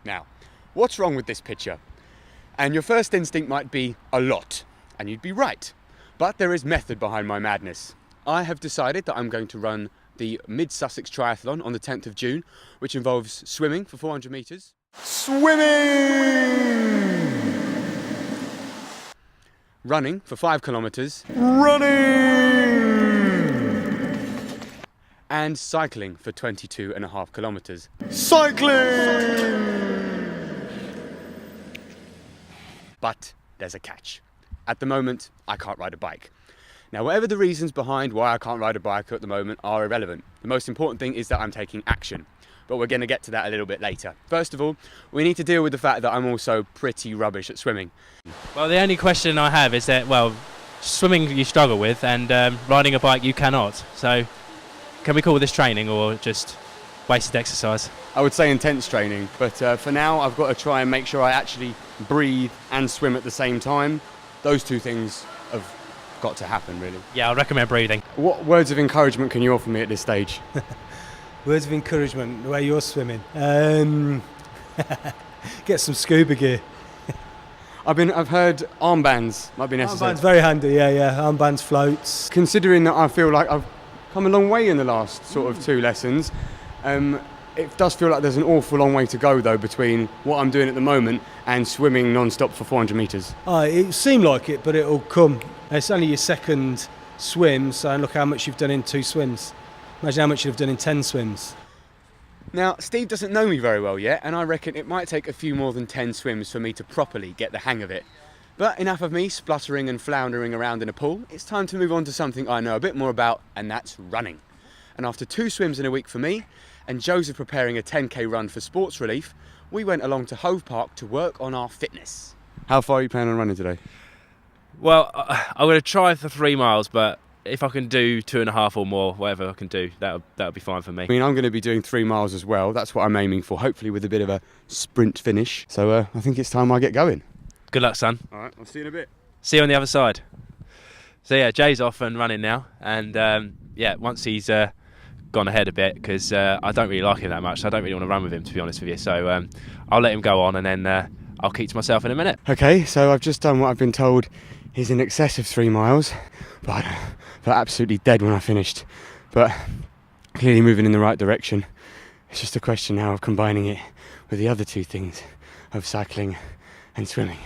Now, what's wrong with this picture? And your first instinct might be a lot, and you'd be right. But there is method behind my madness. I have decided that I'm going to run the Mid-Sussex Triathlon on the 10th of June, which involves swimming for 400 metres. Swimming! Running for 5 kilometres. Running! And cycling for 22.5 kilometres. Cycling! But there's a catch. At the moment, I can't ride a bike. Now, whatever the reasons behind why I can't ride a bike at the moment are irrelevant. The most important thing is that I'm taking action. But we're going to get to that a little bit later. First of all, we need to deal with the fact that I'm also pretty rubbish at swimming. Well, the only question I have is that, well, swimming you struggle with and riding a bike you cannot. So can we call this training or just wasted exercise? I would say intense training, but for now I've got to try and make sure I actually breathe and swim at the same time. Those two things have got to happen, really. Yeah, I recommend breathing. What words of encouragement can you offer me at this stage? Words of encouragement, the way you're swimming. Get some scuba gear. I've heard armbands might be necessary. Armbands, very handy, yeah. Armbands, floats. Considering that I feel like I've come a long way in the last sort of 2 lessons, it does feel like there's an awful long way to go though between what I'm doing at the moment and swimming non-stop for 400 metres. It seemed like it, but it'll come. It's only your second swim, so look how much you've done in 2 swims. Imagine how much you've done in 10 swims. Now, Steve doesn't know me very well yet, and I reckon it might take a few more than 10 swims for me to properly get the hang of it. But enough of me spluttering and floundering around in a pool. It's time to move on to something I know a bit more about, and that's running. And after 2 swims in a week for me, and Joseph preparing a 10k run for Sports Relief, we went along to Hove Park to work on our fitness. How far are you planning on running today? Well, I'm going to try for 3 miles, but if I can do 2.5 or more, whatever I can do, that'll be fine for me. I mean, I'm going to be doing 3 miles as well. That's what I'm aiming for, hopefully with a bit of a sprint finish. So I think it's time I get going. Good luck, son. All right, I'll see you in a bit. See you on the other side. So yeah, Jay's off and running now, and once he's gone ahead a bit, because I don't really like him that much, so I don't really want to run with him, to be honest with you. So I'll let him go on, and then I'll keep to myself in a minute. Okay, so I've just done what I've been told is in excess of 3 miles, but I felt absolutely dead when I finished. But clearly moving in the right direction. It's just a question now of combining it with the other 2 things of cycling and swimming.